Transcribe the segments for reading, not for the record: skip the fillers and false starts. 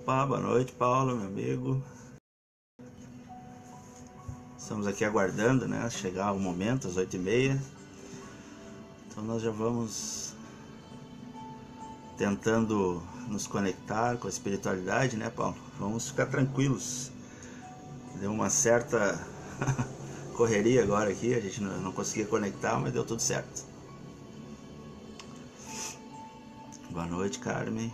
Opa, boa noite, Paulo, meu amigo. Estamos aqui aguardando, né, chegar o momento, às 8h30. Então nós já vamos tentando nos conectar com a espiritualidade, né, Paulo? Vamos ficar tranquilos. Deu uma certa correria agora aqui, a gente não conseguia conectar, mas deu tudo certo. Boa noite, Carmen.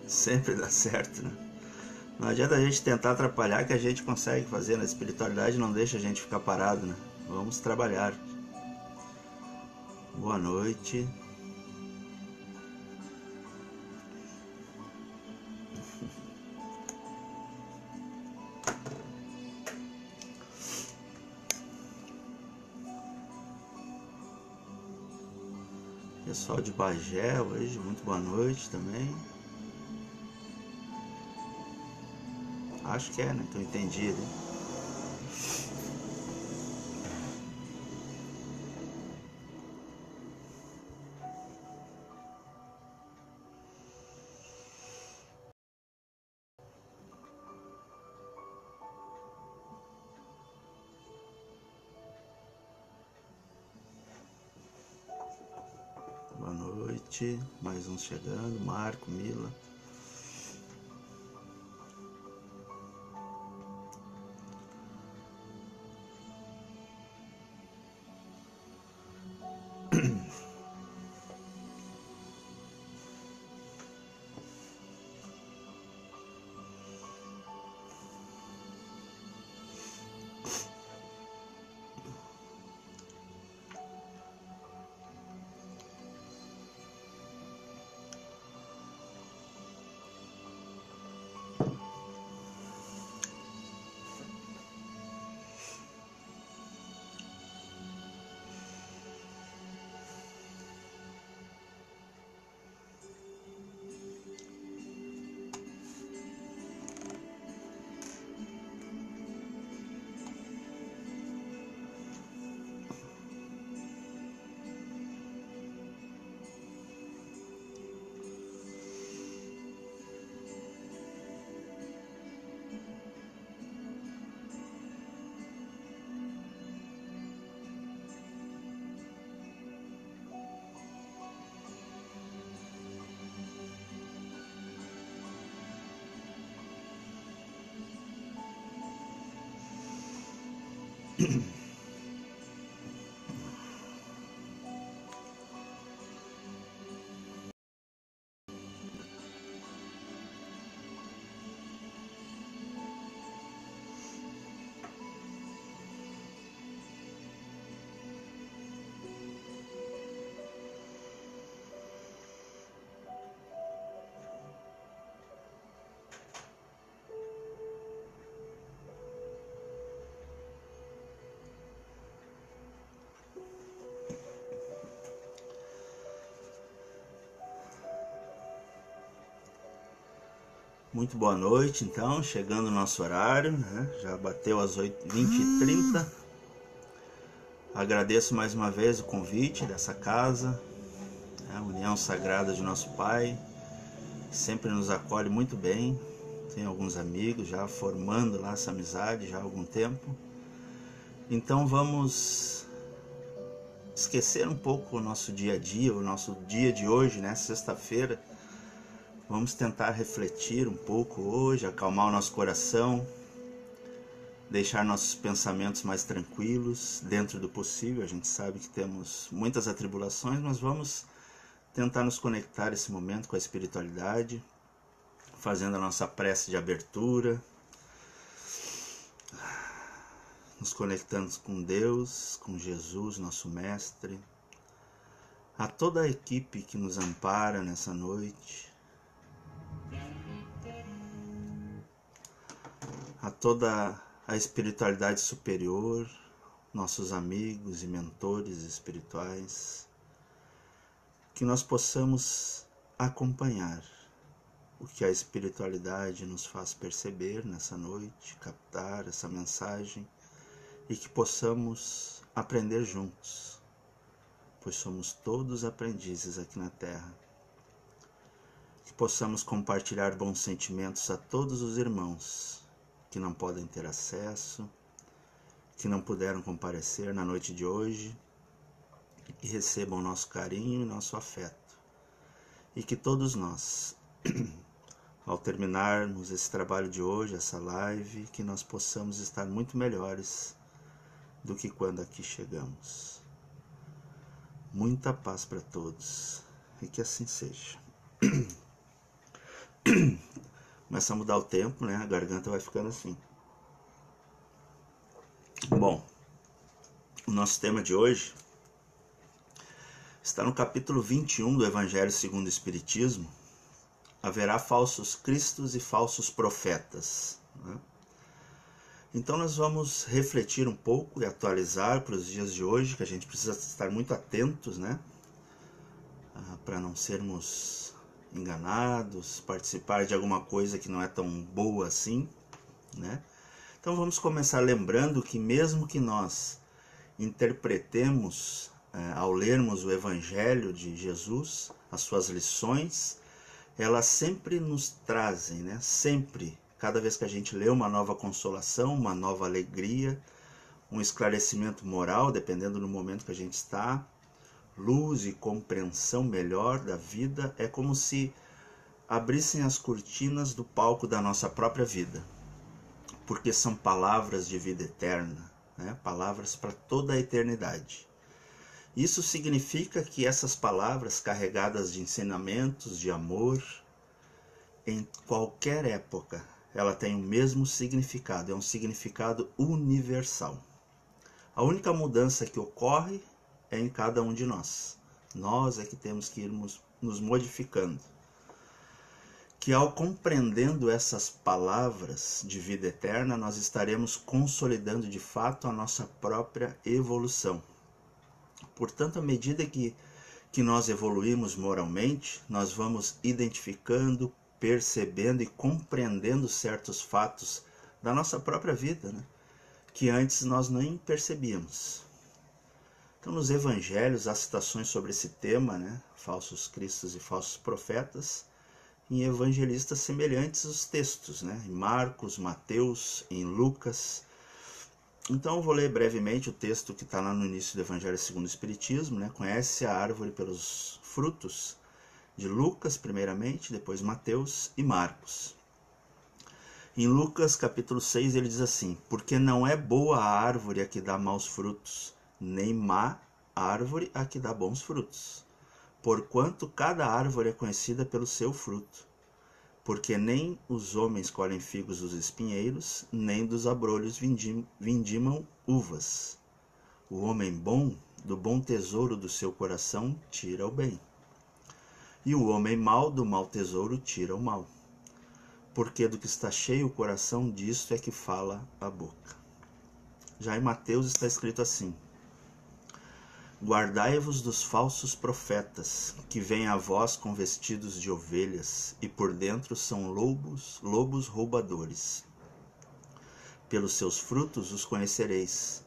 Sempre dá certo, né? Não adianta a gente tentar atrapalhar, que a gente consegue fazer. Na espiritualidade não deixa a gente ficar parado, né? Vamos trabalhar. Boa noite. Pessoal de Bagé hoje, muito boa noite também. Acho que é, né? Então entendi, né? Boa noite. Mais uns chegando. Marco, Mila. Muito boa noite, então, chegando o nosso horário, né? Já bateu as 20h30. Agradeço mais uma vez o convite dessa casa, a União Sagrada de Nosso Pai, sempre nos acolhe muito bem. Tem alguns amigos já formando lá essa amizade já há algum tempo. Então vamos esquecer um pouco o nosso dia a dia, o nosso dia de hoje, né? Sexta-feira. Vamos tentar refletir um pouco hoje, acalmar o nosso coração, deixar nossos pensamentos mais tranquilos, dentro do possível. A gente sabe que temos muitas atribulações, mas vamos tentar nos conectar esse momento com a espiritualidade, fazendo a nossa prece de abertura, nos conectando com Deus, com Jesus, nosso Mestre, a toda a equipe que nos ampara nessa noite, a toda a espiritualidade superior, nossos amigos e mentores espirituais, que nós possamos acompanhar o que a espiritualidade nos faz perceber nessa noite, captar essa mensagem e que possamos aprender juntos, pois somos todos aprendizes aqui na Terra. Que possamos compartilhar bons sentimentos a todos os irmãos que não podem ter acesso, que não puderam comparecer na noite de hoje, e recebam nosso carinho e nosso afeto. E que todos nós, ao terminarmos esse trabalho de hoje, essa live, que nós possamos estar muito melhores do que quando aqui chegamos. Muita paz para todos e que assim seja. Começa a mudar o tempo, né? A garganta vai ficando assim. Bom, o nosso tema de hoje está no capítulo 21 do Evangelho segundo o Espiritismo. Haverá falsos cristos e falsos profetas, né? Então nós vamos refletir um pouco e atualizar para os dias de hoje, que a gente precisa estar muito atentos, né? Para não sermos enganados, participar de alguma coisa que não é tão boa assim, né? Então vamos começar lembrando que mesmo que nós interpretemos, ao lermos o Evangelho de Jesus, as suas lições, elas sempre nos trazem, né? Sempre, cada vez que a gente lê, uma nova consolação, uma nova alegria, um esclarecimento moral, dependendo do momento que a gente está, luz e compreensão melhor da vida. É como se abrissem as cortinas do palco da nossa própria vida, porque são palavras de vida eterna, né? Palavras para toda a eternidade. Isso significa que essas palavras, carregadas de ensinamentos, de amor, em qualquer época, ela tem o mesmo significado, é um significado universal. A única mudança que ocorre é em cada um de nós. Nós é que temos que ir nos modificando. Que ao compreendendo essas palavras de vida eterna, nós estaremos consolidando de fato a nossa própria evolução. Portanto, à medida que nós evoluímos moralmente, nós vamos identificando, percebendo e compreendendo certos fatos da nossa própria vida, né? Que antes nós nem percebíamos. Então, nos evangelhos há citações sobre esse tema, né? Falsos cristos e falsos profetas, em evangelistas semelhantes os textos, né? Em Marcos, Mateus, em Lucas. Então eu vou ler brevemente o texto que está lá no início do Evangelho segundo o Espiritismo, né? Conhece a árvore pelos frutos, de Lucas primeiramente, depois Mateus e Marcos. Em Lucas capítulo 6 ele diz assim: porque não é boa a árvore a que dá maus frutos, nem má árvore a que dá bons frutos. Porquanto cada árvore é conhecida pelo seu fruto. Porque nem os homens colhem figos dos espinheiros, nem dos abrolhos vindimam uvas. O homem bom, do bom tesouro do seu coração, tira o bem. E o homem mau, do mau tesouro, tira o mal. Porque do que está cheio o coração, disto é que fala a boca. Já em Mateus está escrito assim: guardai-vos dos falsos profetas, que vêm a vós com vestidos de ovelhas, e por dentro são lobos roubadores. Pelos seus frutos os conhecereis.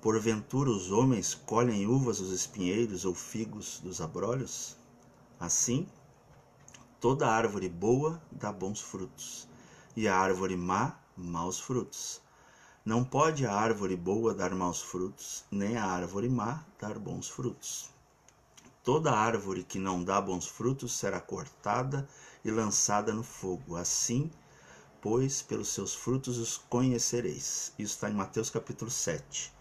Porventura os homens colhem uvas dos espinheiros ou figos dos abrolhos? Assim, toda árvore boa dá bons frutos, e a árvore má, maus frutos. Não pode a árvore boa dar maus frutos, nem a árvore má dar bons frutos. Toda árvore que não dá bons frutos será cortada e lançada no fogo. Assim, pois, pelos seus frutos os conhecereis. Isso está em Mateus capítulo 7.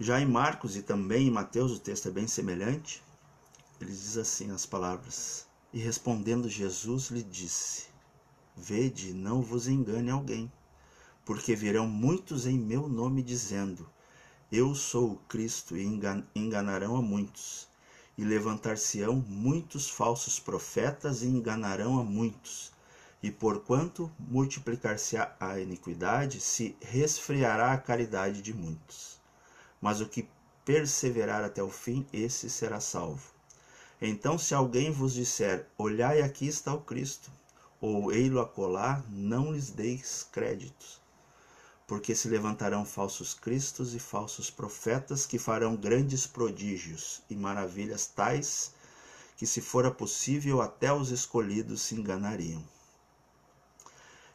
Já em Marcos e também em Mateus, o texto é bem semelhante. Ele diz assim as palavras: E respondendo Jesus lhe disse: Vede, não vos engane alguém, porque virão muitos em meu nome dizendo: Eu sou o Cristo, e enganarão a muitos. E levantar-se-ão muitos falsos profetas e enganarão a muitos. E porquanto multiplicar-se-á a iniquidade, se resfriará a caridade de muitos. Mas o que perseverar até o fim, esse será salvo. Então, se alguém vos disser: Olhai, aqui está o Cristo, ou ei-lo acolá, não lhes deis créditos. Porque se levantarão falsos cristos e falsos profetas que farão grandes prodígios e maravilhas tais que, se fora possível, até os escolhidos se enganariam.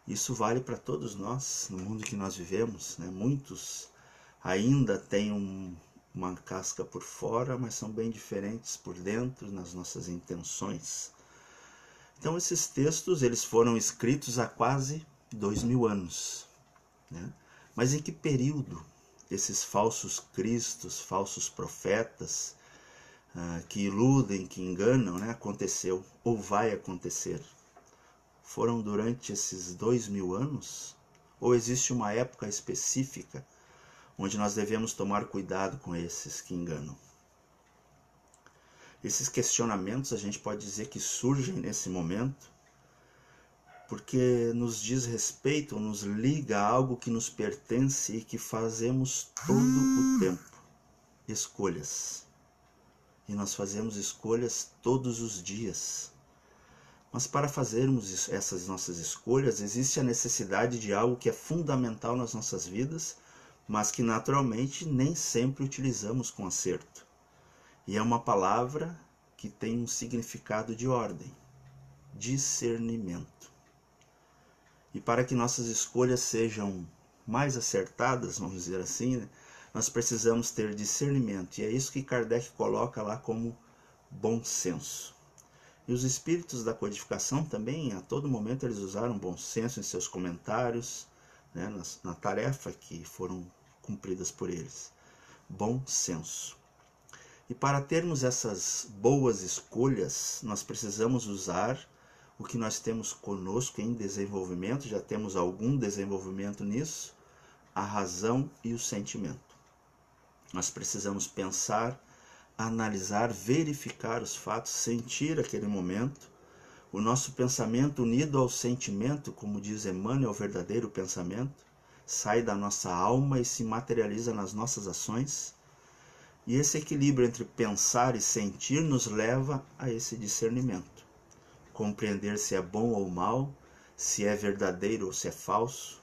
Isso vale para todos nós, no mundo que nós vivemos, né? Muitos ainda têm uma casca por fora, mas são bem diferentes por dentro nas nossas intenções. Então esses textos eles foram escritos há quase 2000 anos. Né? Mas em que período esses falsos cristos, falsos profetas, que iludem, que enganam, né, aconteceu ou vai acontecer? Foram durante esses 2000 anos? Ou existe uma época específica onde nós devemos tomar cuidado com esses que enganam? Esses questionamentos a gente pode dizer que surgem nesse momento porque nos diz respeito, ou nos liga a algo que nos pertence e que fazemos todo o tempo. Escolhas. E nós fazemos escolhas todos os dias. Mas para fazermos essas nossas escolhas, existe a necessidade de algo que é fundamental nas nossas vidas, mas que naturalmente nem sempre utilizamos com acerto. E é uma palavra que tem um significado de ordem: discernimento. E para que nossas escolhas sejam mais acertadas, vamos dizer assim, né, nós precisamos ter discernimento. E é isso que Kardec coloca lá como bom senso. E os espíritos da codificação também, a todo momento, eles usaram bom senso em seus comentários, né, na tarefa que foram cumpridas por eles. Bom senso. E para termos essas boas escolhas, nós precisamos usar o que nós temos conosco em desenvolvimento, já temos algum desenvolvimento nisso, a razão e o sentimento. Nós precisamos pensar, analisar, verificar os fatos, sentir aquele momento. O nosso pensamento unido ao sentimento, como diz Emmanuel, o verdadeiro pensamento, sai da nossa alma e se materializa nas nossas ações. E esse equilíbrio entre pensar e sentir nos leva a esse discernimento. Compreender se é bom ou mal, se é verdadeiro ou se é falso,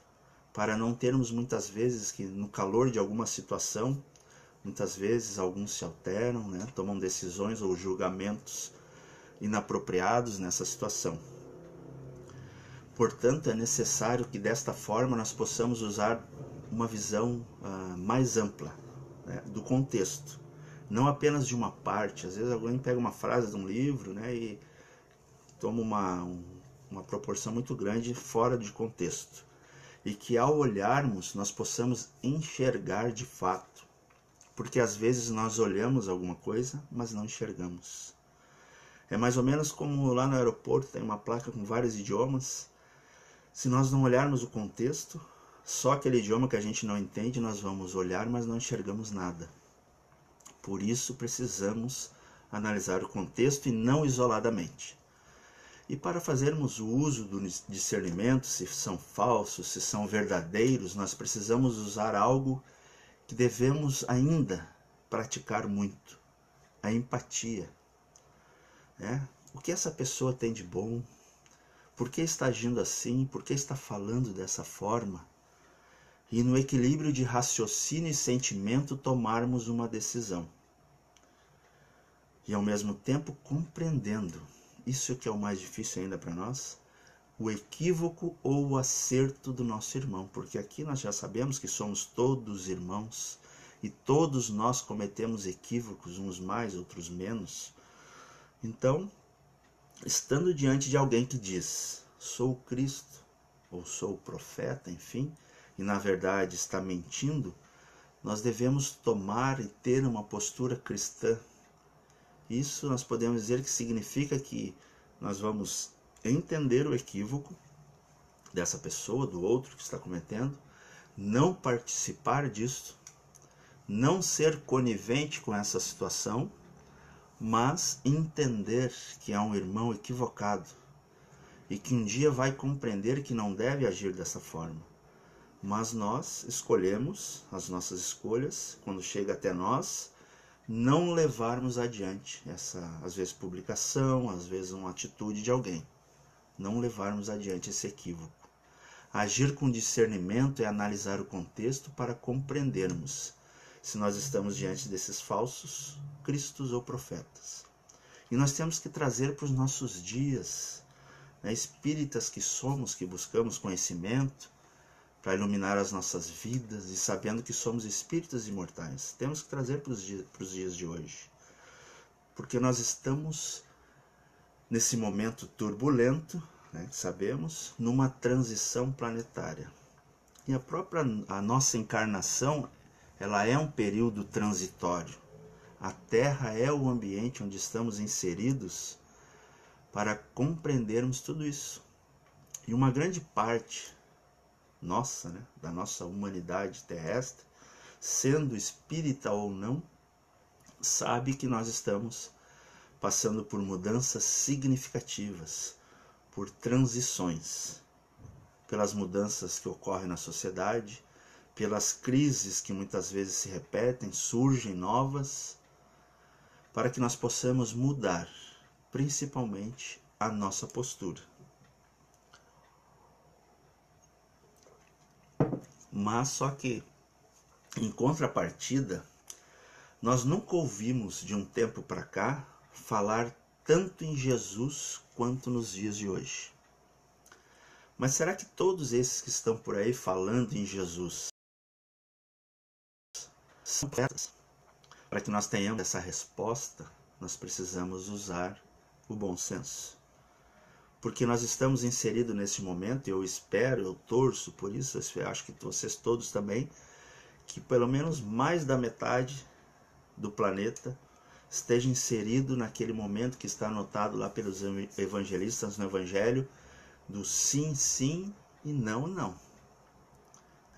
para não termos muitas vezes que no calor de alguma situação, muitas vezes alguns se alteram, né, tomam decisões ou julgamentos inapropriados nessa situação. Portanto, é necessário que desta forma nós possamos usar uma visão mais ampla, né, do contexto, não apenas de uma parte. Às vezes alguém pega uma frase de um livro, né, e toma uma proporção muito grande fora de contexto, e que ao olharmos nós possamos enxergar de fato, porque às vezes nós olhamos alguma coisa, mas não enxergamos. É mais ou menos como lá no aeroporto tem uma placa com vários idiomas. Se nós não olharmos o contexto, só aquele idioma que a gente não entende, nós vamos olhar, mas não enxergamos nada. Por isso precisamos analisar o contexto e não isoladamente. E para fazermos o uso do discernimento, se são falsos, se são verdadeiros, nós precisamos usar algo que devemos ainda praticar muito: a empatia. O que essa pessoa tem de bom? Por que está agindo assim? Por que está falando dessa forma? E no equilíbrio de raciocínio e sentimento tomarmos uma decisão. E ao mesmo tempo compreendendo. Isso que é o mais difícil ainda para nós, o equívoco ou o acerto do nosso irmão, porque aqui nós já sabemos que somos todos irmãos e todos nós cometemos equívocos, uns mais, outros menos. Então, estando diante de alguém que diz, sou o Cristo, ou sou o profeta, enfim, e na verdade está mentindo, nós devemos tomar e ter uma postura cristã. Isso nós podemos dizer que significa que nós vamos entender o equívoco dessa pessoa, do outro que está cometendo, não participar disso, não ser conivente com essa situação, mas entender que é um irmão equivocado e que um dia vai compreender que não deve agir dessa forma. Mas nós escolhemos, as nossas escolhas, quando chega até nós, não levarmos adiante essa, às vezes, publicação, às vezes uma atitude de alguém. Não levarmos adiante esse equívoco. Agir com discernimento é analisar o contexto para compreendermos se nós estamos diante desses falsos cristos ou profetas. E nós temos que trazer para os nossos dias, espíritas que somos, que buscamos conhecimento, para iluminar as nossas vidas e sabendo que somos espíritos imortais. Temos que trazer para os dias de hoje. Porque nós estamos nesse momento turbulento, que sabemos, numa transição planetária. E a nossa encarnação, ela é um período transitório. A Terra é o ambiente onde estamos inseridos para compreendermos tudo isso. E uma grande parte nossa, da nossa humanidade terrestre, sendo espírita ou não, sabe que nós estamos passando por mudanças significativas, por transições, pelas mudanças que ocorrem na sociedade, pelas crises que muitas vezes se repetem, surgem novas, para que nós possamos mudar, principalmente, a nossa postura. Mas só que, em contrapartida, nós nunca ouvimos de um tempo para cá falar tanto em Jesus quanto nos dias de hoje. Mas será que todos esses que estão por aí falando em Jesus são profetas? Para que nós tenhamos essa resposta, nós precisamos usar o bom senso. Porque nós estamos inseridos nesse momento, eu espero, eu torço por isso, eu acho que vocês todos também, que pelo menos mais da metade do planeta esteja inserido naquele momento que está anotado lá pelos evangelistas no Evangelho, do sim, sim e não, não.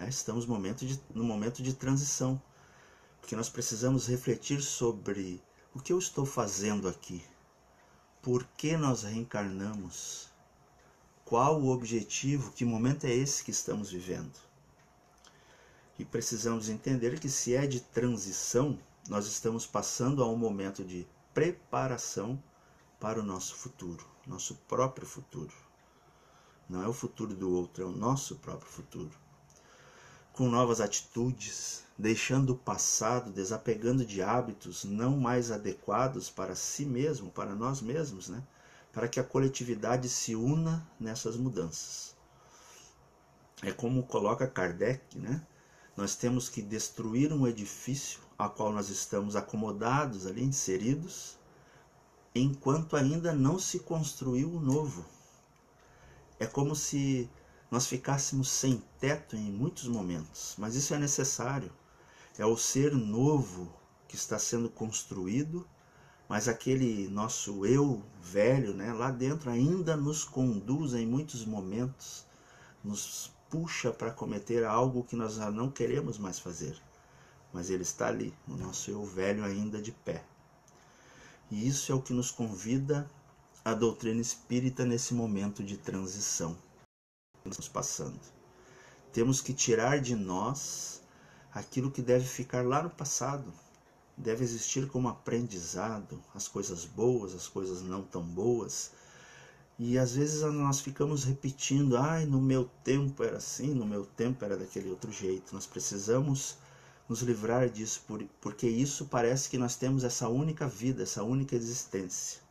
Estamos no momento de transição, porque nós precisamos refletir sobre o que eu estou fazendo aqui. Por que nós reencarnamos? Qual o objetivo? Que momento é esse que estamos vivendo? E precisamos entender que se é de transição, nós estamos passando a um momento de preparação para o nosso futuro, nosso próprio futuro. Não é o futuro do outro, é o nosso próprio futuro. Com novas atitudes, deixando o passado, desapegando de hábitos não mais adequados para si mesmo, para nós mesmos, para que a coletividade se una nessas mudanças. É como coloca Kardec, nós temos que destruir um edifício ao qual nós estamos acomodados ali, inseridos, enquanto ainda não se construiu o novo. É como se nós ficássemos sem teto em muitos momentos, mas isso é necessário. É o ser novo que está sendo construído, mas aquele nosso eu velho, lá dentro ainda nos conduz em muitos momentos, nos puxa para cometer algo que nós já não queremos mais fazer. Mas ele está ali, o nosso eu velho ainda de pé. E isso é o que nos convida a doutrina espírita nesse momento de transição que estamos passando. Temos que tirar de nós aquilo que deve ficar lá no passado. Deve existir como aprendizado, as coisas boas, as coisas não tão boas. E às vezes nós ficamos repetindo, no meu tempo era assim, no meu tempo era daquele outro jeito. Nós precisamos nos livrar disso, porque isso parece que nós temos essa única vida, essa única existência.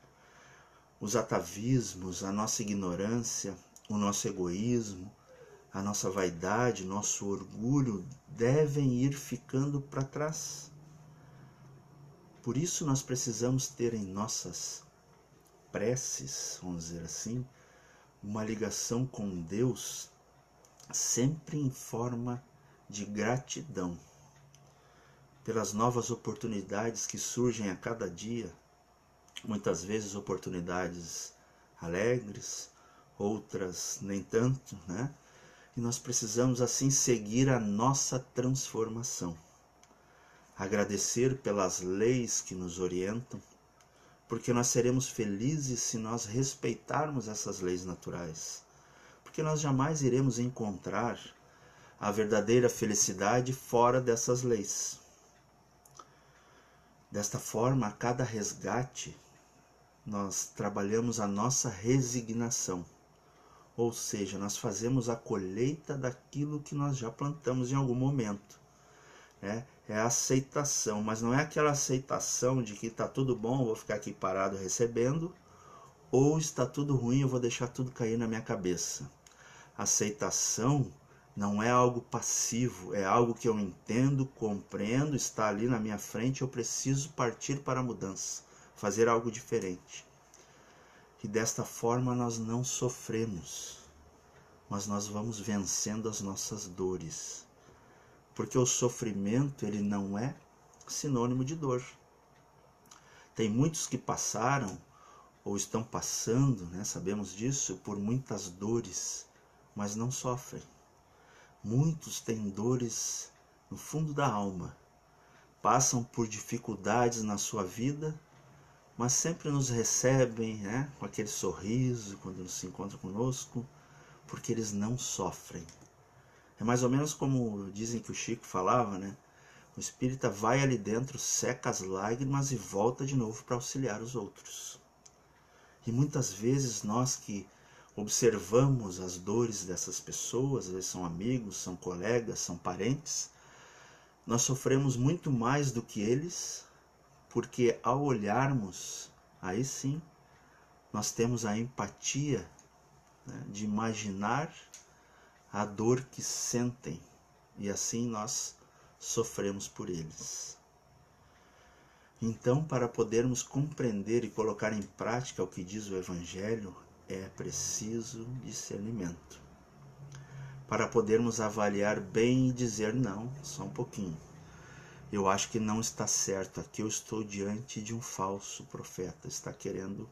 Os atavismos, a nossa ignorância, o nosso egoísmo, a nossa vaidade, nosso orgulho devem ir ficando para trás. Por isso nós precisamos ter em nossas preces, vamos dizer assim, uma ligação com Deus sempre em forma de gratidão pelas novas oportunidades que surgem a cada dia, muitas vezes oportunidades alegres, outras nem tanto, né? E nós precisamos assim seguir a nossa transformação. Agradecer pelas leis que nos orientam, porque nós seremos felizes se nós respeitarmos essas leis naturais, porque nós jamais iremos encontrar a verdadeira felicidade fora dessas leis. Desta forma, a cada resgate, nós trabalhamos a nossa resignação, ou seja, nós fazemos a colheita daquilo que nós já plantamos em algum momento. É a aceitação, mas não é aquela aceitação de que está tudo bom, eu vou ficar aqui parado recebendo, ou está tudo ruim, eu vou deixar tudo cair na minha cabeça. Aceitação não é algo passivo, é algo que eu entendo, compreendo, está ali na minha frente, eu preciso partir para a mudança, fazer algo diferente. E desta forma nós não sofremos, mas nós vamos vencendo as nossas dores. Porque o sofrimento, ele não é sinônimo de dor. Tem muitos que passaram ou estão passando, né, sabemos disso, por muitas dores, mas não sofrem. Muitos têm dores no fundo da alma, passam por dificuldades na sua vida, mas sempre nos recebem, né, com aquele sorriso quando se encontram conosco, porque eles não sofrem. É mais ou menos como dizem que o Chico falava, né? O espírita vai ali dentro, seca as lágrimas e volta de novo para auxiliar os outros. E muitas vezes nós que observamos as dores dessas pessoas, às vezes são amigos, são colegas, são parentes, nós sofremos muito mais do que eles, porque ao olharmos, aí sim, nós temos a empatia, né, de imaginar a dor que sentem, e assim nós sofremos por eles. Então, para podermos compreender e colocar em prática o que diz o Evangelho, é preciso discernimento. Para podermos avaliar bem e dizer, não, só um pouquinho. Eu acho que não está certo, aqui eu estou diante de um falso profeta, está querendo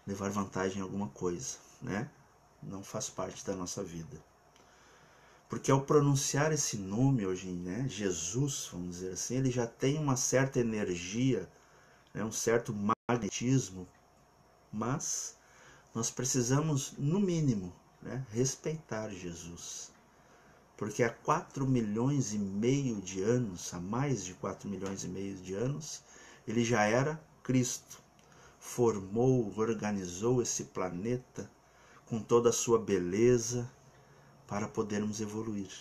levar vantagem em alguma coisa, né? Não faz parte da nossa vida. Porque ao pronunciar esse nome hoje, né, Jesus, vamos dizer assim, ele já tem uma certa energia, né, um certo magnetismo, mas nós precisamos, no mínimo, né, respeitar Jesus. Porque há 4 milhões e meio de anos, há mais de 4 milhões e meio de anos, ele já era Cristo. Formou, organizou esse planeta com toda a sua beleza, para podermos evoluir.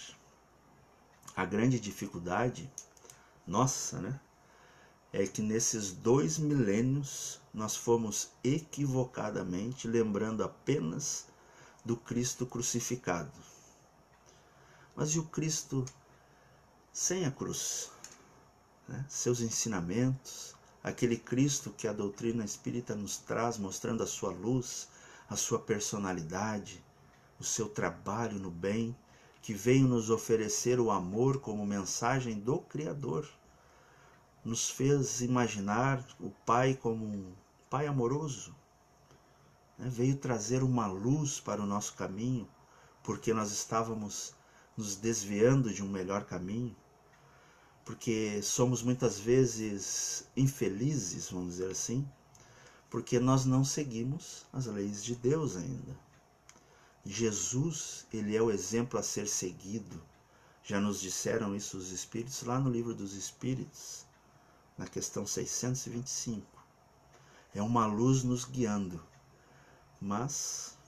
A grande dificuldade nossa, né, é que nesses 2 milênios nós fomos equivocadamente lembrando apenas do Cristo crucificado. Mas e o Cristo sem a cruz? Né? Seus ensinamentos, aquele Cristo que a doutrina espírita nos traz, mostrando a sua luz, a sua personalidade, o seu trabalho no bem, que veio nos oferecer o amor como mensagem do Criador. Nos fez imaginar o Pai como um Pai amoroso. Veio trazer uma luz para o nosso caminho, porque nós estávamos nos desviando de um melhor caminho, porque somos muitas vezes infelizes, vamos dizer assim, porque nós não seguimos as leis de Deus ainda. Jesus, ele é o exemplo a ser seguido. Já nos disseram isso os Espíritos lá no Livro dos Espíritos, na questão 625. É uma luz nos guiando. Mas,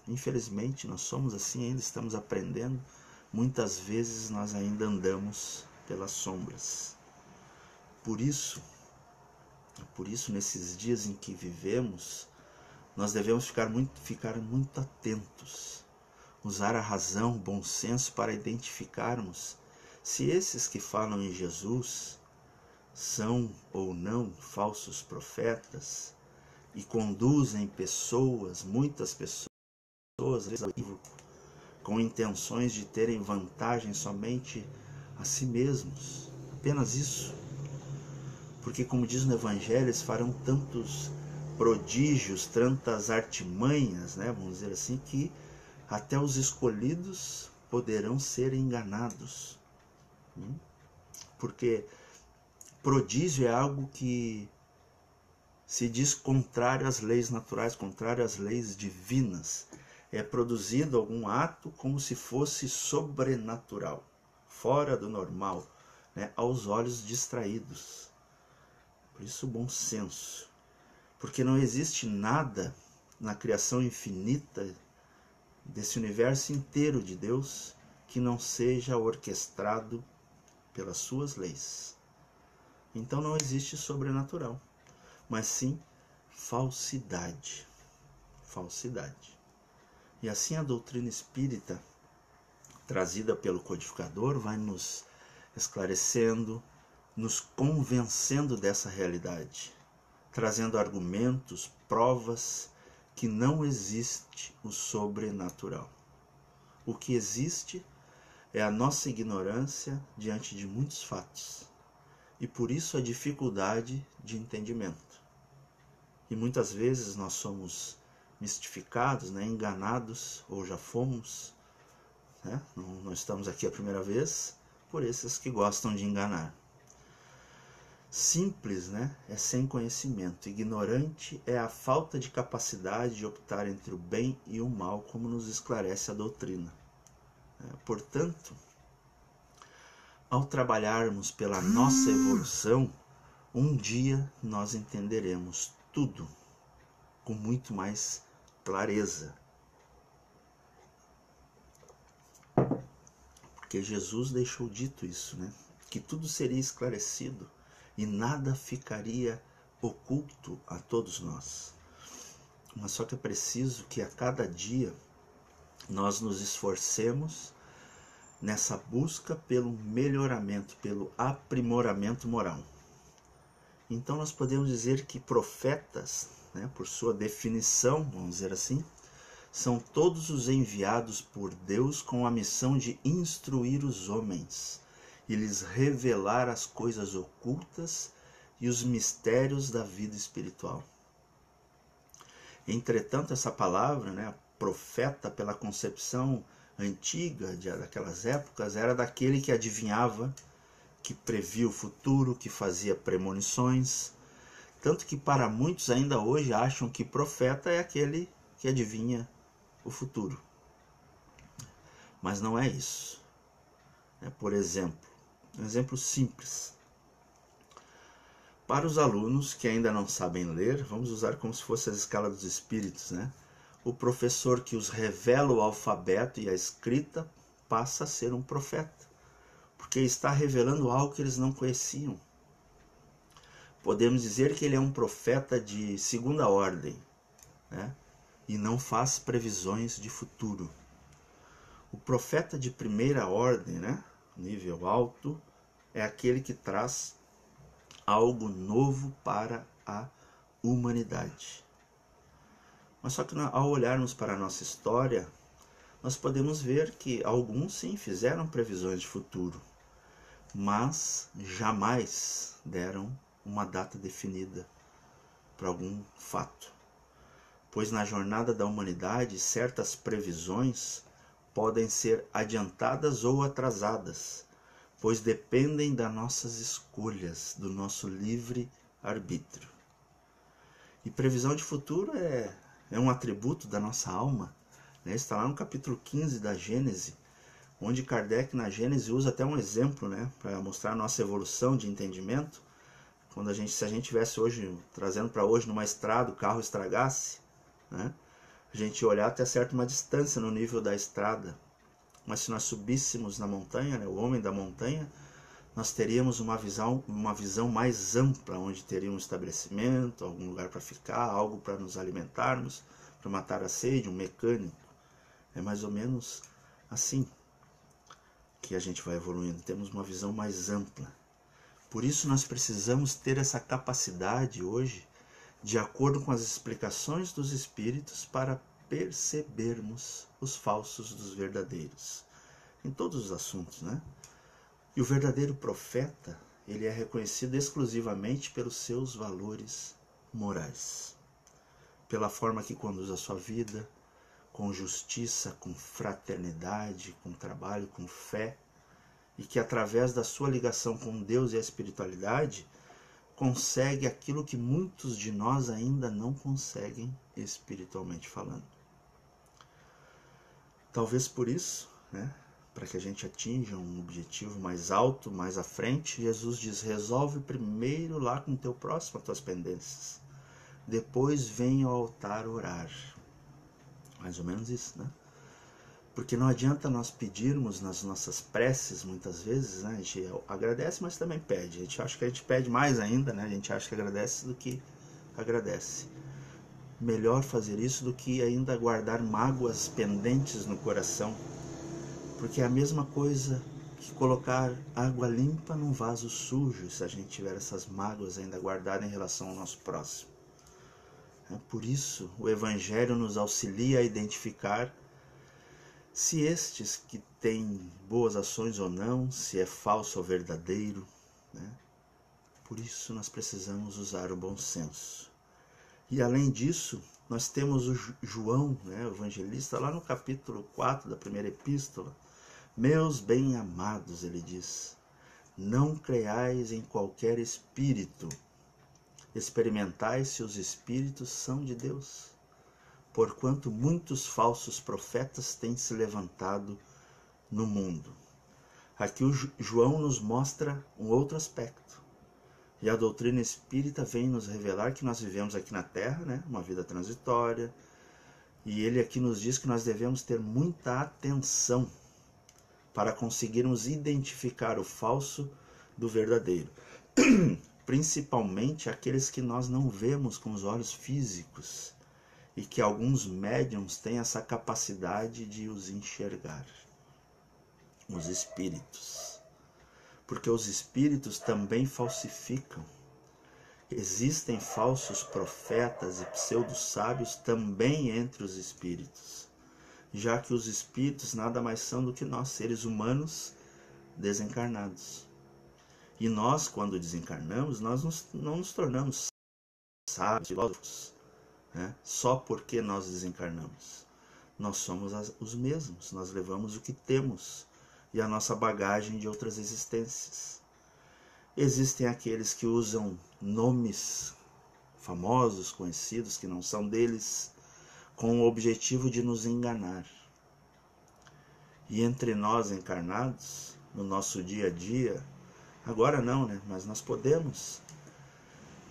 infelizmente, nós somos assim ainda, estamos aprendendo. Muitas vezes nós ainda andamos pelas sombras. Por isso, nesses dias em que vivemos, nós devemos ficar muito atentos, usar a razão, o bom senso para identificarmos se esses que falam em Jesus são ou não falsos profetas e conduzem pessoas, muitas pessoas, com intenções de terem vantagem somente a si mesmos. Apenas isso. Porque, como diz no Evangelho, eles farão tantos prodígios, tantas artimanhas, né, vamos dizer assim, que até os escolhidos poderão ser enganados. Porque prodígio é algo que se diz contrário às leis naturais, contrário às leis divinas. É produzido algum ato como se fosse sobrenatural, fora do normal, né, aos olhos distraídos. Por isso, bom senso. Porque não existe nada na criação infinita desse universo inteiro de Deus que não seja orquestrado pelas suas leis. Então não existe sobrenatural, mas sim falsidade. Falsidade. E assim a doutrina espírita, trazida pelo codificador, vai nos esclarecendo, nos convencendo dessa realidade, trazendo argumentos, provas que não existe o sobrenatural. O que existe é a nossa ignorância diante de muitos fatos, e por isso a dificuldade de entendimento. E muitas vezes nós somos mistificados, né, enganados, ou já fomos, né, não estamos aqui a primeira vez, por esses que gostam de enganar. Simples, né, é sem conhecimento. Ignorante é a falta de capacidade de optar entre o bem e o mal, como nos esclarece a doutrina. Portanto, ao trabalharmos pela nossa evolução, um dia nós entenderemos tudo com muito mais clareza. Porque Jesus deixou dito isso, né? Que tudo seria esclarecido e nada ficaria oculto a todos nós. Mas só que é preciso que a cada dia nós nos esforcemos nessa busca pelo melhoramento, pelo aprimoramento moral. Então nós podemos dizer que profetas, né, por sua definição, vamos dizer assim, são todos os enviados por Deus com a missão de instruir os homens e lhes revelar as coisas ocultas e os mistérios da vida espiritual. Entretanto, essa palavra, né, profeta, pela concepção antiga daquelas épocas, era daquele que adivinhava, que previa o futuro, que fazia premonições. Tanto que para muitos ainda hoje acham que profeta é aquele que adivinha o futuro. Mas não é isso. Por exemplo, um exemplo simples. Para os alunos que ainda não sabem ler, vamos usar como se fosse a escala dos espíritos, né? O professor que os revela o alfabeto e a escrita passa a ser um profeta, porque está revelando algo que eles não conheciam. Podemos dizer que ele é um profeta de segunda ordem, né? E não faz previsões de futuro. O profeta de primeira ordem, né, nível alto, é aquele que traz algo novo para a humanidade. Mas só que ao olharmos para a nossa história, nós podemos ver que alguns sim fizeram previsões de futuro, mas jamais deram uma data definida para algum fato. Pois na jornada da humanidade, certas previsões podem ser adiantadas ou atrasadas, pois dependem das nossas escolhas, do nosso livre arbítrio. E previsão de futuro é um atributo da nossa alma, né? Está lá no capítulo 15 da Gênese, onde Kardec na Gênese usa até um exemplo, né, para mostrar a nossa evolução de entendimento. Quando se a gente tivesse hoje, trazendo para hoje numa estrada, o carro estragasse, né, a gente olhar até certa uma distância no nível da estrada. Mas se nós subíssemos na montanha, né, o homem da montanha nós teríamos uma visão mais ampla, onde teria um estabelecimento, algum lugar para ficar, algo para nos alimentarmos, para matar a sede, um mecânico. É mais ou menos assim que a gente vai evoluindo, temos uma visão mais ampla. Por isso nós precisamos ter essa capacidade hoje, de acordo com as explicações dos Espíritos, para percebermos os falsos dos verdadeiros, em todos os assuntos, né? E o verdadeiro profeta, ele é reconhecido exclusivamente pelos seus valores morais, pela forma que conduz a sua vida, com justiça, com fraternidade, com trabalho, com fé, e que através da sua ligação com Deus e a espiritualidade, consegue aquilo que muitos de nós ainda não conseguem espiritualmente falando. Talvez por isso, né, para que a gente atinja um objetivo mais alto, mais à frente, Jesus diz: resolve primeiro lá com o teu próximo as tuas pendências, depois vem ao altar orar. Mais ou menos isso, né? Porque não adianta nós pedirmos nas nossas preces, muitas vezes, né? A gente agradece, mas também pede. A gente acha que a gente pede mais ainda, né? A gente acha que agradece do que agradece. Melhor fazer isso do que ainda guardar mágoas pendentes no coração. Porque é a mesma coisa que colocar água limpa num vaso sujo, se a gente tiver essas mágoas ainda guardadas em relação ao nosso próximo. Por isso, o Evangelho nos auxilia a identificar se estes que têm boas ações ou não, se é falso ou verdadeiro, né? Por isso nós precisamos usar o bom senso. E além disso, nós temos o João, né, o evangelista, lá no capítulo 4 da primeira epístola. Meus bem-amados, ele diz, não creiais em qualquer espírito, experimentai se os espíritos são de Deus, porquanto muitos falsos profetas têm se levantado no mundo. Aqui o João nos mostra um outro aspecto. E a doutrina espírita vem nos revelar que nós vivemos aqui na Terra, né, uma vida transitória, e ele aqui nos diz que nós devemos ter muita atenção para conseguirmos identificar o falso do verdadeiro. Principalmente aqueles que nós não vemos com os olhos físicos e que alguns médiums têm essa capacidade de os enxergar. Os espíritos. Porque os espíritos também falsificam. Existem falsos profetas e pseudo-sábios também entre os espíritos, já que os espíritos nada mais são do que nós, seres humanos desencarnados. E nós, quando desencarnamos, nós não nos tornamos sábios, filósofos, né? Só porque nós desencarnamos. Nós somos os mesmos, nós levamos o que temos e a nossa bagagem de outras existências. Existem aqueles que usam nomes famosos, conhecidos, que não são deles, com o objetivo de nos enganar. E entre nós encarnados, no nosso dia a dia, agora não, né? Mas nós podemos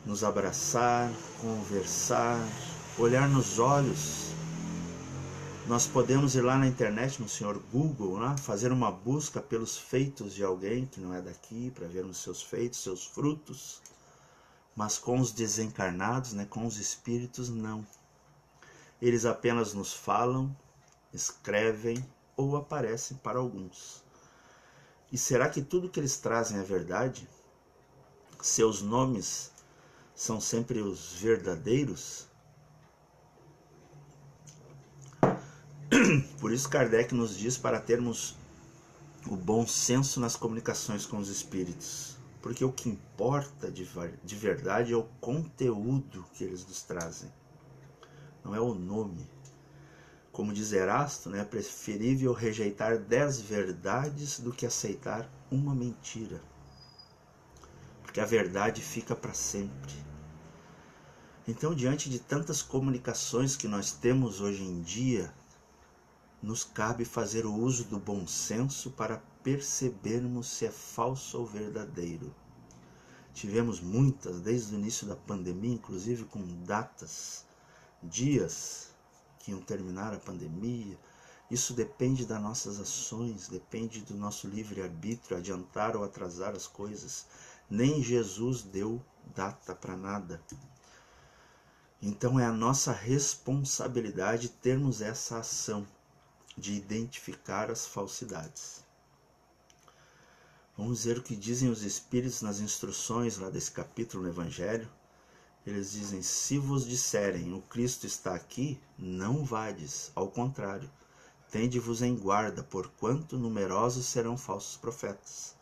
nos abraçar, conversar, olhar nos olhos. Nós podemos ir lá na internet, no senhor Google, né? Fazer uma busca pelos feitos de alguém que não é daqui, para vermos seus feitos, seus frutos. Mas com os desencarnados, né? Com os espíritos, não. Eles apenas nos falam, escrevem ou aparecem para alguns. E será que tudo que eles trazem é verdade? Seus nomes são sempre os verdadeiros? Por isso Kardec nos diz para termos o bom senso nas comunicações com os espíritos. Porque o que importa de verdade é o conteúdo que eles nos trazem. Não é o nome. Como diz Erasto, né, é preferível rejeitar 10 verdades do que aceitar uma mentira. Porque a verdade fica para sempre. Então, diante de tantas comunicações que nós temos hoje em dia, nos cabe fazer o uso do bom senso para percebermos se é falso ou verdadeiro. Tivemos muitas, desde o início da pandemia, inclusive com datas, dias que iam terminar a pandemia, Isso depende das nossas ações, depende do nosso livre-arbítrio, adiantar ou atrasar as coisas. Nem Jesus deu data para nada. Então é a nossa responsabilidade termos essa ação de identificar as falsidades. Vamos ver o que dizem os Espíritos nas instruções lá desse capítulo no Evangelho. Eles dizem: se vos disserem o Cristo está aqui, não vades, ao contrário, tende-vos em guarda, porquanto numerosos serão falsos profetas.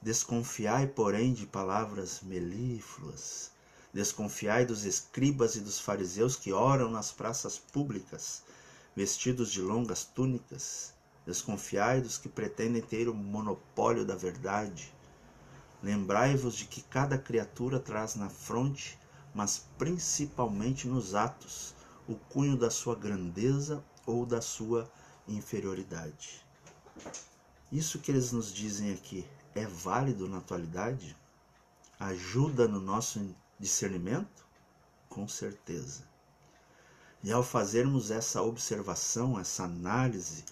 Desconfiai, porém, de palavras melífluas. Desconfiai dos escribas e dos fariseus que oram nas praças públicas, vestidos de longas túnicas. Desconfiai dos que pretendem ter o monopólio da verdade. Lembrai-vos de que cada criatura traz na fronte, mas principalmente nos atos, o cunho da sua grandeza ou da sua inferioridade. Isso que eles nos dizem aqui é válido na atualidade? Ajuda no nosso discernimento? Com certeza. E ao fazermos essa observação, essa análise,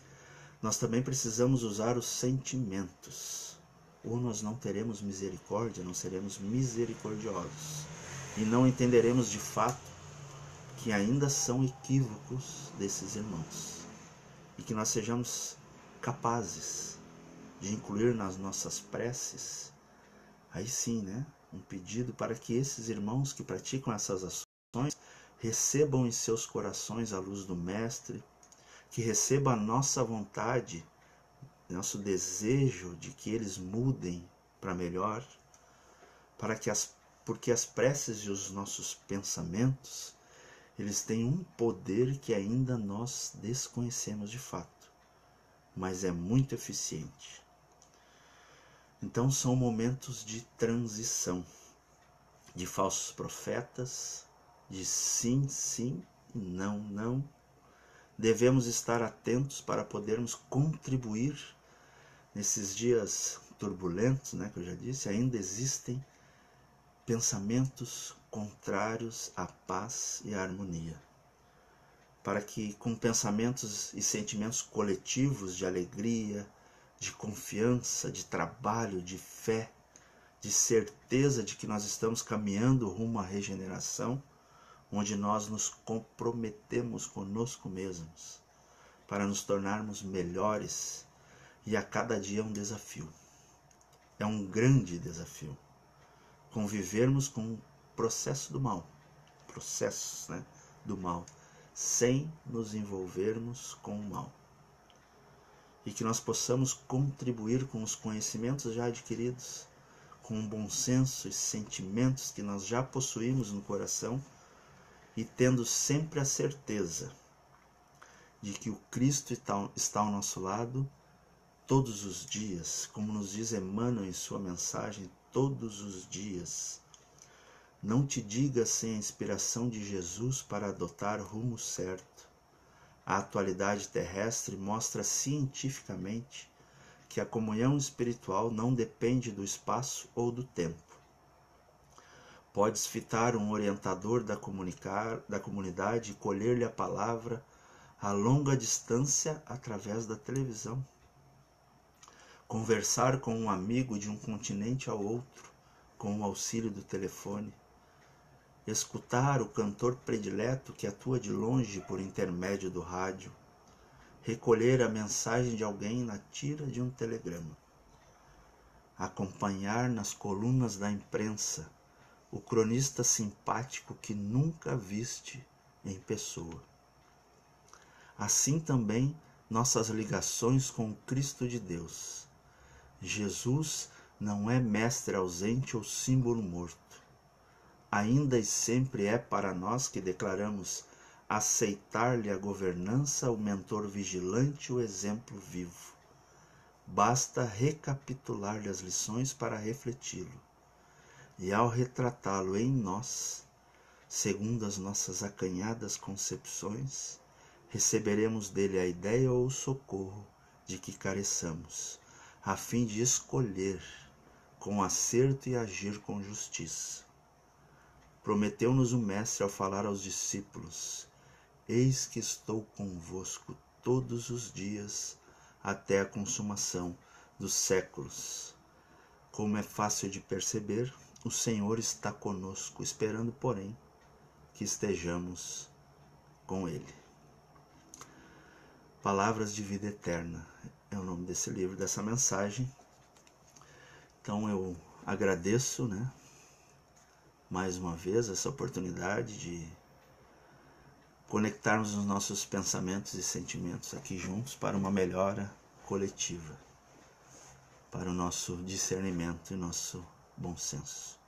nós também precisamos usar os sentimentos. Ou nós não teremos misericórdia, não seremos misericordiosos. E não entenderemos de fato que ainda são equívocos desses irmãos. E que nós sejamos capazes de incluir nas nossas preces, aí sim, né, um pedido para que esses irmãos que praticam essas ações recebam em seus corações a luz do Mestre, que receba a nossa vontade, nosso desejo de que eles mudem para melhor, porque as preces e os nossos pensamentos, eles têm um poder que ainda nós desconhecemos de fato, mas é muito eficiente. Então são momentos de transição, de falsos profetas, de sim, sim e não, não. Devemos estar atentos para podermos contribuir nesses dias turbulentos, né, que eu já disse. Ainda existem pensamentos contrários à paz e à harmonia. Para que com pensamentos e sentimentos coletivos de alegria, de confiança, de trabalho, de fé, de certeza de que nós estamos caminhando rumo à regeneração, onde nós nos comprometemos conosco mesmos para nos tornarmos melhores, e a cada dia é um desafio. É um grande desafio convivermos com o processo do mal, processos, né, do mal, sem nos envolvermos com o mal. E que nós possamos contribuir com os conhecimentos já adquiridos, com o bom senso e sentimentos que nós já possuímos no coração, e tendo sempre a certeza de que o Cristo está ao nosso lado todos os dias, como nos diz Emmanuel em sua mensagem, todos os dias. Não te digas sem a inspiração de Jesus para adotar rumo certo. A atualidade terrestre mostra cientificamente que a comunhão espiritual não depende do espaço ou do tempo. Podes fitar um orientador da comunidade e colher-lhe a palavra a longa distância através da televisão. Conversar com um amigo de um continente ao outro com o auxílio do telefone. Escutar o cantor predileto que atua de longe por intermédio do rádio. Recolher a mensagem de alguém na tira de um telegrama. Acompanhar nas colunas da imprensa o cronista simpático que nunca viste em pessoa. Assim também nossas ligações com o Cristo de Deus. Jesus não é mestre ausente ou símbolo morto. Ainda e sempre é para nós que declaramos aceitar-lhe a governança, o mentor vigilante, o exemplo vivo. Basta recapitular-lhe as lições para refleti-lo. E ao retratá-lo em nós, segundo as nossas acanhadas concepções, receberemos dele a ideia ou o socorro de que careçamos, a fim de escolher com acerto e agir com justiça. Prometeu-nos o Mestre ao falar aos discípulos: eis que estou convosco todos os dias até a consumação dos séculos. Como é fácil de perceber, o Senhor está conosco, esperando, porém, que estejamos com Ele. Palavras de Vida Eterna é o nome desse livro, dessa mensagem. Então eu agradeço, mais uma vez essa oportunidade de conectarmos os nossos pensamentos e sentimentos aqui juntos para uma melhora coletiva, para o nosso discernimento e nosso bom senso.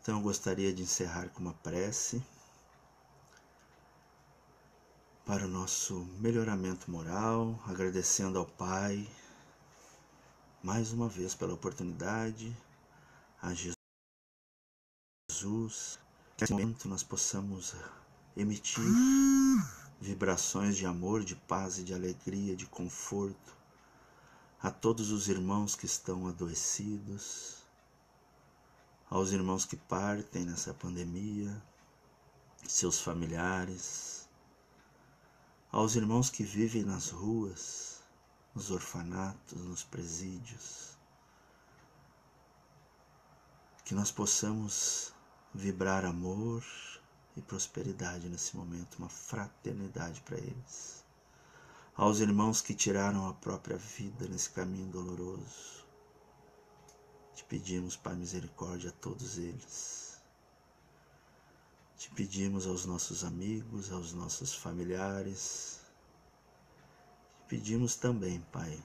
Então eu gostaria de encerrar com uma prece para o nosso melhoramento moral, agradecendo ao Pai mais uma vez pela oportunidade, a Jesus, que nesse momento nós possamos emitir vibrações de amor, de paz e de alegria, de conforto a todos os irmãos que estão adoecidos, aos irmãos que partem nessa pandemia, seus familiares, aos irmãos que vivem nas ruas, nos orfanatos, nos presídios, que nós possamos vibrar amor e prosperidade nesse momento, uma fraternidade para eles. Aos irmãos que tiraram a própria vida nesse caminho doloroso, te pedimos, Pai, misericórdia a todos eles. Te pedimos aos nossos amigos, aos nossos familiares. Te pedimos também, Pai,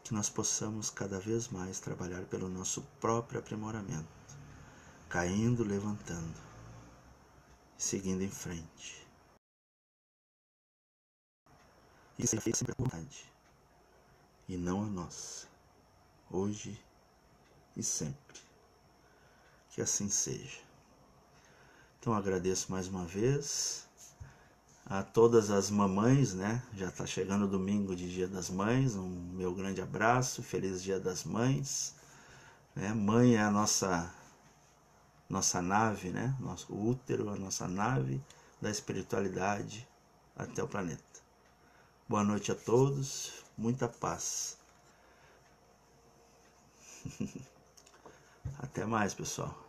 que nós possamos cada vez mais trabalhar pelo nosso próprio aprimoramento, caindo, levantando, seguindo em frente. E sempre a vontade, e não a nossa, hoje e sempre. Que assim seja. Então agradeço mais uma vez a todas as mamães, Já está chegando o domingo de Dia das Mães, um meu grande abraço, feliz Dia das Mães. Mãe é a nossa nave, Nosso útero, a nossa nave da espiritualidade até o planeta. Boa noite a todos, muita paz. Até mais, pessoal.